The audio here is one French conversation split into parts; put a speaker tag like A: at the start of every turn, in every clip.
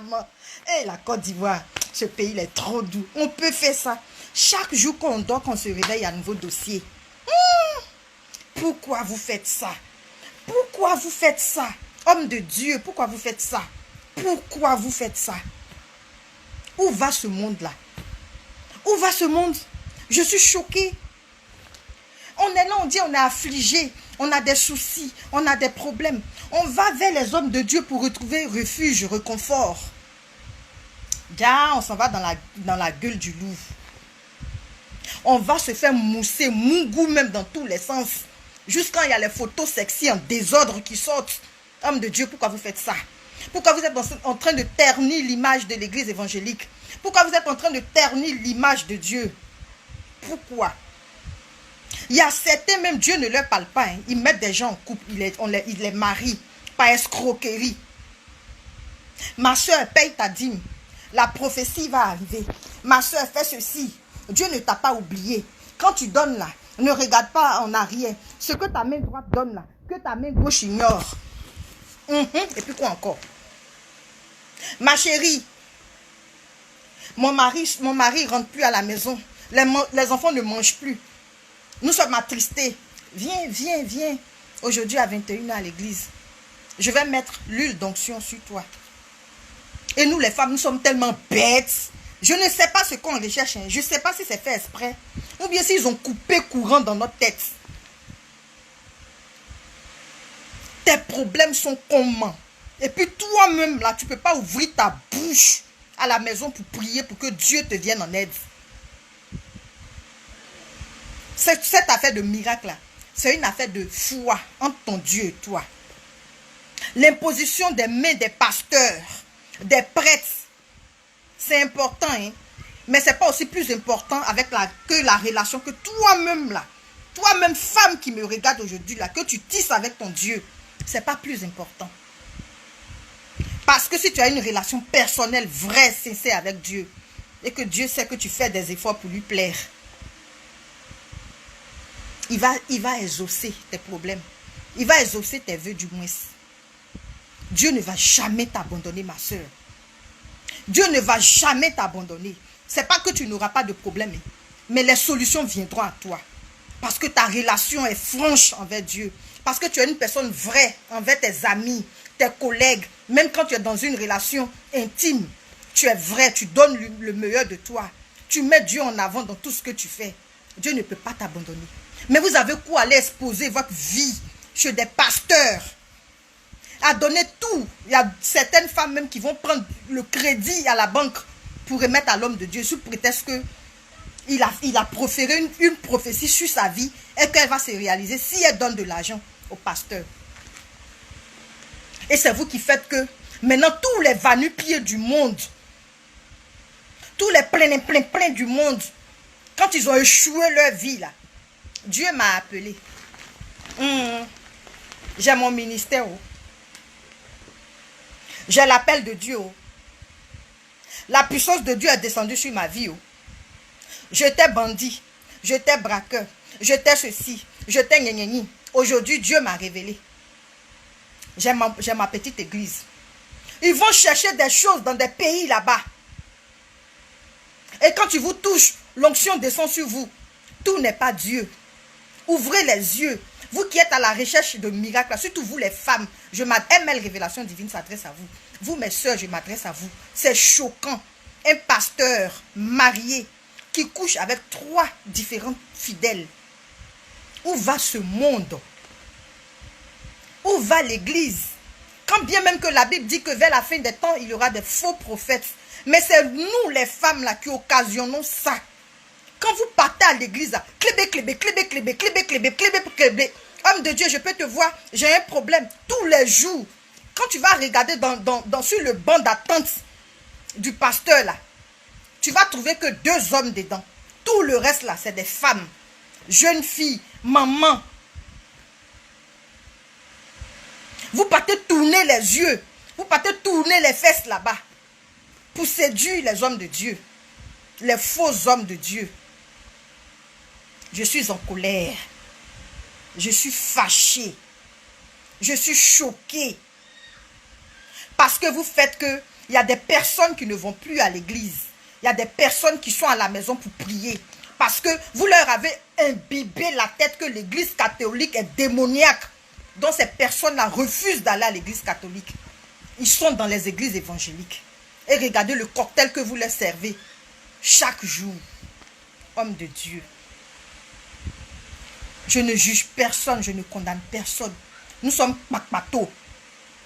A: maman. Et la Côte d'Ivoire, ce pays il est trop doux. On peut faire ça. Chaque jour qu'on dort, qu'on se réveille, il y a un nouveau dossier. Pourquoi vous faites ça? Pourquoi vous faites ça? Homme de Dieu, pourquoi vous faites ça? Pourquoi vous faites ça? Où va ce monde-là? Où va ce monde? Je suis choquée. On est là, on dit on est affligé, on a des soucis, on a des problèmes. On va vers les hommes de Dieu pour retrouver refuge, réconfort. Là, on s'en va dans la gueule du loup. On va se faire mousser, mougou même dans tous les sens. Juste quand il y a les photos sexy en désordre qui sortent. Homme de Dieu, pourquoi vous faites ça? Pourquoi vous êtes en train de ternir l'image de l'église évangélique? Pourquoi vous êtes en train de ternir l'image de Dieu? Pourquoi? Il y a certains, même Dieu ne leur parle pas. Hein. Ils mettent des gens en couple, ils les marient par escroquerie. Ma soeur, paye ta dîme. La prophétie va arriver. Ma soeur, fais ceci. Dieu ne t'a pas oublié. Quand tu donnes là, ne regarde pas en arrière. Ce que ta main droite donne là, que ta main gauche ignore. Et puis quoi encore? Ma chérie, mon mari rentre plus à la maison. Les enfants ne mangent plus. Nous sommes attristés. Viens, viens, viens. Aujourd'hui à 21h à l'église. Je vais mettre l'huile d'onction sur toi. Et nous les femmes, nous sommes tellement bêtes. Je ne sais pas ce qu'on recherche. Je ne sais pas si c'est fait exprès. Ou bien s'ils ont coupé courant dans notre tête. Tes problèmes sont comment? Et puis toi-même là, tu ne peux pas ouvrir ta bouche à la maison pour prier pour que Dieu te vienne en aide. Cette affaire de miracle là, c'est une affaire de foi entre ton Dieu et toi. L'imposition des mains des pasteurs, des prêtres, c'est important, hein? Mais ce n'est pas aussi plus important que la relation que toi-même là, toi-même femme qui me regarde aujourd'hui là, que tu tisses avec ton Dieu, ce n'est pas plus important. Parce que si tu as une relation personnelle, vraie, sincère avec Dieu, et que Dieu sait que tu fais des efforts pour lui plaire, il va exaucer tes problèmes. Il va exaucer tes vœux du moins. Dieu ne va jamais t'abandonner, ma soeur. Dieu ne va jamais t'abandonner. Ce n'est pas que tu n'auras pas de problème, mais les solutions viendront à toi. Parce que ta relation est franche envers Dieu. Parce que tu es une personne vraie envers tes amis, tes collègues. Même quand tu es dans une relation intime, tu es vrai, tu donnes le meilleur de toi. Tu mets Dieu en avant dans tout ce que tu fais. Dieu ne peut pas t'abandonner. Mais vous avez quoi aller exposer votre vie chez des pasteurs, à donner tout. Il y a certaines femmes même qui vont prendre le crédit à la banque pour remettre à l'homme de Dieu sous prétexte que il a proféré une prophétie sur sa vie et qu'elle va se réaliser si elle donne de l'argent au pasteur. Et c'est vous qui faites que maintenant tous les va-nu-pieds du monde, tous les pleins du monde, quand ils ont échoué leur vie là, Dieu m'a appelé. J'ai mon ministère. J'ai l'appel de Dieu. La puissance de Dieu est descendue sur ma vie. J'étais bandit, j'étais braqueur, j'étais ceci, j'étais gna. Aujourd'hui, Dieu m'a révélé. J'ai ma petite église. Ils vont chercher des choses dans des pays là-bas. Et quand tu vous touches, l'onction descend sur vous. Tout n'est pas Dieu. Ouvrez les yeux. Vous qui êtes à la recherche de miracles, surtout vous les femmes, ML Révélation Divine s'adresse à vous. Vous mes soeurs, je m'adresse à vous. C'est choquant. Un pasteur marié qui couche avec 3 différents fidèles. Où va ce monde? Où va l'église? Quand bien même que la Bible dit que vers la fin des temps, il y aura des faux prophètes. Mais c'est nous les femmes là qui occasionnons ça. Quand vous partez à l'église, clébé. Homme de Dieu, je peux te voir, j'ai un problème. Tous les jours, quand tu vas regarder sur le banc d'attente du pasteur là, tu vas trouver que 2 hommes dedans. Tout le reste là, c'est des femmes. Jeunes filles, mamans. Vous partez tourner les yeux. Vous partez tourner les fesses là-bas. Pour séduire les hommes de Dieu. Les faux hommes de Dieu. Je suis en colère. Je suis fâchée. Je suis choquée. Parce que vous faites que Il y a des personnes qui ne vont plus à l'église. Il y a des personnes qui sont à la maison pour prier. Parce que vous leur avez imbibé la tête que l'église catholique est démoniaque. Donc ces personnes-là refusent d'aller à l'église catholique. Ils sont dans les églises évangéliques. Et regardez le cocktail que vous leur servez chaque jour. Homme de Dieu. Je ne juge personne, je ne condamne personne. Nous sommes Makmato.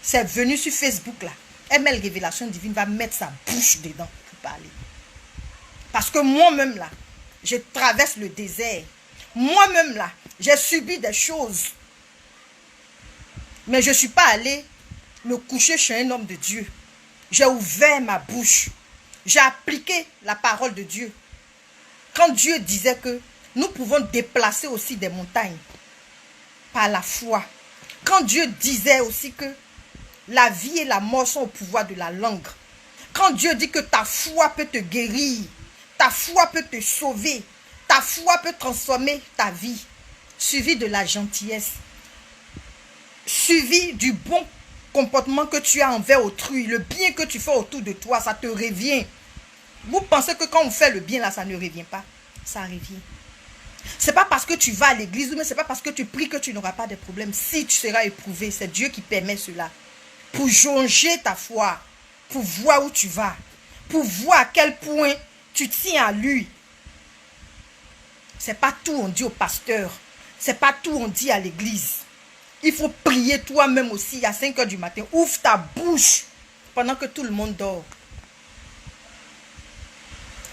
A: C'est venu sur Facebook là. ML Révélation Divine va mettre sa bouche dedans pour parler. Parce que moi-même là, je traverse le désert. Moi-même là, j'ai subi des choses. Mais je ne suis pas allé me coucher chez un homme de Dieu. J'ai ouvert ma bouche. J'ai appliqué la parole de Dieu. Quand Dieu disait que nous pouvons déplacer aussi des montagnes par la foi. Quand Dieu disait aussi que la vie et la mort sont au pouvoir de la langue. Quand Dieu dit que ta foi peut te guérir, ta foi peut te sauver, ta foi peut transformer ta vie, suivi de la gentillesse, suivi du bon comportement que tu as envers autrui, le bien que tu fais autour de toi, ça te revient. Vous pensez que quand on fait le bien là, ça ne revient pas? Ça revient. C'est pas parce que tu vas à l'église, mais c'est pas parce que tu pries que tu n'auras pas de problème. Si tu seras éprouvé, c'est Dieu qui permet cela. Pour jauger ta foi, pour voir où tu vas, pour voir à quel point tu tiens à lui. C'est pas tout on dit au pasteur, c'est pas tout on dit à l'église. Il faut prier toi-même aussi à 5 h du matin. Ouvre ta bouche pendant que tout le monde dort.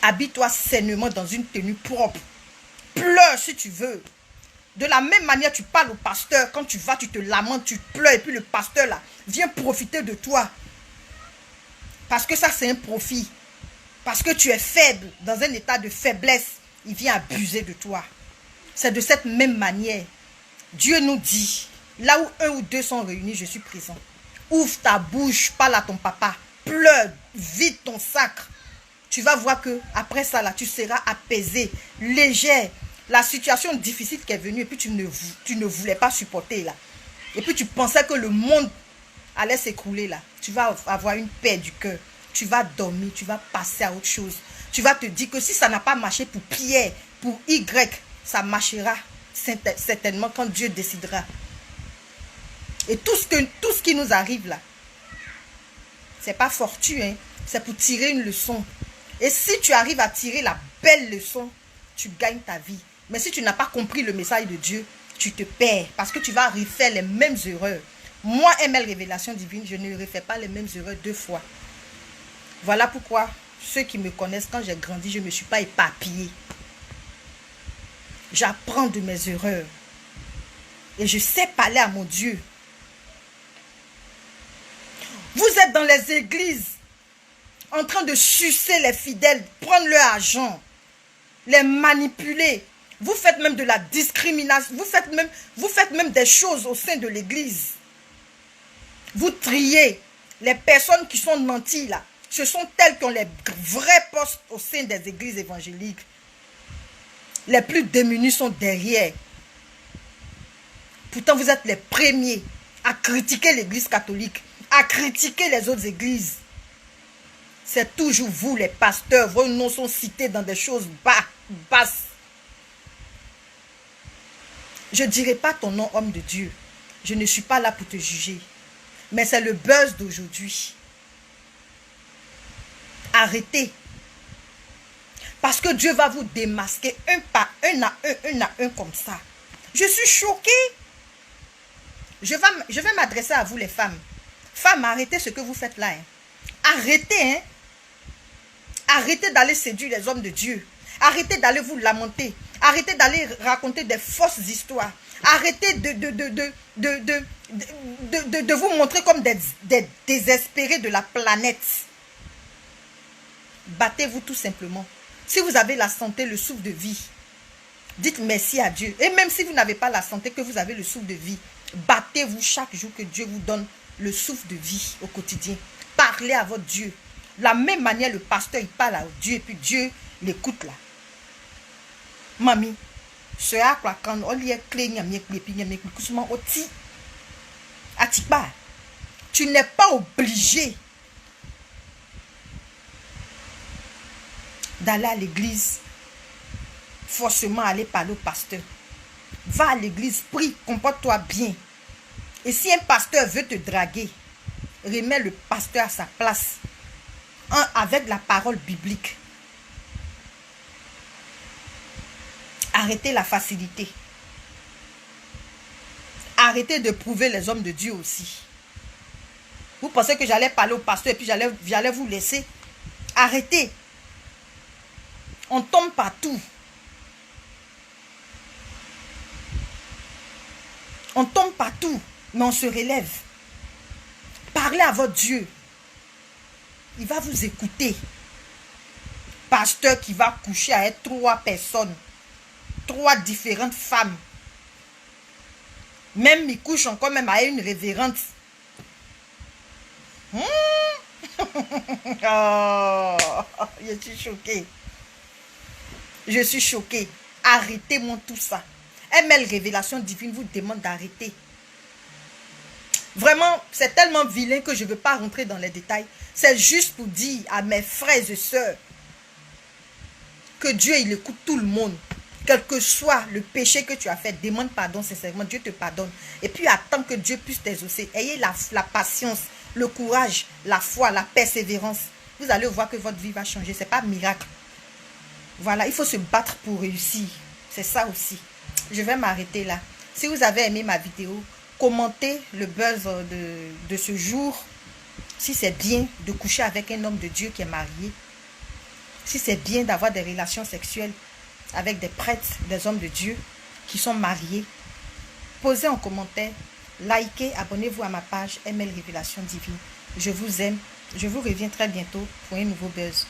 A: Habille-toi sainement dans une tenue propre. Pleure si tu veux. De la même manière, tu parles au pasteur. Quand tu vas, tu te lamentes, tu pleures. Et puis le pasteur là vient profiter de toi. Parce que ça, c'est un profit. Parce que tu es faible, dans un état de faiblesse. Il vient abuser de toi. C'est de cette même manière. Dieu nous dit, là où 1 ou 2 sont réunis, je suis présent. Ouvre ta bouche, parle à ton papa. Pleure, vide ton sacre. Tu vas voir que après ça, là, tu seras apaisé, léger. La situation difficile qui est venue et puis tu ne voulais pas supporter là. Et puis tu pensais que le monde allait s'écrouler là. Tu vas avoir une paix du cœur. Tu vas dormir, tu vas passer à autre chose. Tu vas te dire que si ça n'a pas marché pour Pierre, pour Y, ça marchera certainement quand Dieu décidera. Et tout ce qui nous arrive là, c'est pas fortuit, hein? C'est pour tirer une leçon. Et si tu arrives à tirer la belle leçon, tu gagnes ta vie. Mais si tu n'as pas compris le message de Dieu, tu te perds. Parce que tu vas refaire les mêmes erreurs. Moi, ML Révélation Divine, je ne refais pas les mêmes erreurs 2 fois. Voilà pourquoi ceux qui me connaissent, quand j'ai grandi, je ne me suis pas éparpillée. J'apprends de mes erreurs. Et je sais parler à mon Dieu. Vous êtes dans les églises en train de sucer les fidèles, prendre leur argent, les manipuler. Vous faites même de la discrimination. Vous faites même des choses au sein de l'église. Vous triez les personnes qui sont nanties là. Ce sont elles qui ont les vrais postes au sein des églises évangéliques. Les plus démunis sont derrière. Pourtant, vous êtes les premiers à critiquer l'église catholique, à critiquer les autres églises. C'est toujours vous, les pasteurs. Vos noms sont cités dans des choses basses. Je ne dirai pas ton nom, homme de Dieu. Je ne suis pas là pour te juger. Mais c'est le buzz d'aujourd'hui. Arrêtez. Parce que Dieu va vous démasquer un à un comme ça. Je suis choquée. Je vais m'adresser à vous les femmes. Femmes, arrêtez ce que vous faites là. Hein. Arrêtez, hein. Arrêtez d'aller séduire les hommes de Dieu. Arrêtez d'aller vous lamenter. Arrêtez d'aller raconter des fausses histoires. Arrêtez de vous montrer comme des désespérés de la planète. Battez-vous tout simplement. Si vous avez la santé, le souffle de vie, dites merci à Dieu. Et même si vous n'avez pas la santé, que vous avez le souffle de vie, battez-vous chaque jour que Dieu vous donne le souffle de vie au quotidien. Parlez à votre Dieu. De la même manière, le pasteur, il parle à Dieu et puis Dieu l'écoute là. Mamie, ce à quoi quand on y est clé, tu n'es pas obligé d'aller à l'église, forcément aller parler au pasteur. Va à l'église, prie, comporte-toi bien. Et si un pasteur veut te draguer, remets le pasteur à sa place. Avec la parole biblique. Arrêtez la facilité. Arrêtez de prouver les hommes de Dieu aussi. Vous pensez que j'allais parler au pasteur et puis j'allais vous laisser? Arrêtez. On tombe partout. On tombe partout, mais on se relève. Parlez à votre Dieu. Il va vous écouter. Pasteur qui va coucher avec 3 personnes. 3 différentes femmes. Même il couche encore même avec une révérende. Oh, je suis choquée. Je suis choquée. Arrêtez-moi tout ça. ML Révélation Divine vous demande d'arrêter. Vraiment, c'est tellement vilain que je ne veux pas rentrer dans les détails. C'est juste pour dire à mes frères et sœurs que Dieu, il écoute tout le monde. Quel que soit le péché que tu as fait, demande pardon sincèrement. Dieu te pardonne. Et puis attends que Dieu puisse t'exaucer. Ayez la patience, le courage, la foi, la persévérance. Vous allez voir que votre vie va changer. Ce n'est pas un miracle. Voilà, il faut se battre pour réussir. C'est ça aussi. Je vais m'arrêter là. Si vous avez aimé ma vidéo, commentez le buzz de ce jour. Si c'est bien de coucher avec un homme de Dieu qui est marié. Si c'est bien d'avoir des relations sexuelles avec des prêtres, des hommes de Dieu qui sont mariés. Posez en commentaire, likez, abonnez-vous à ma page ML Révélation Divine. Je vous aime. Je vous reviens très bientôt pour un nouveau buzz.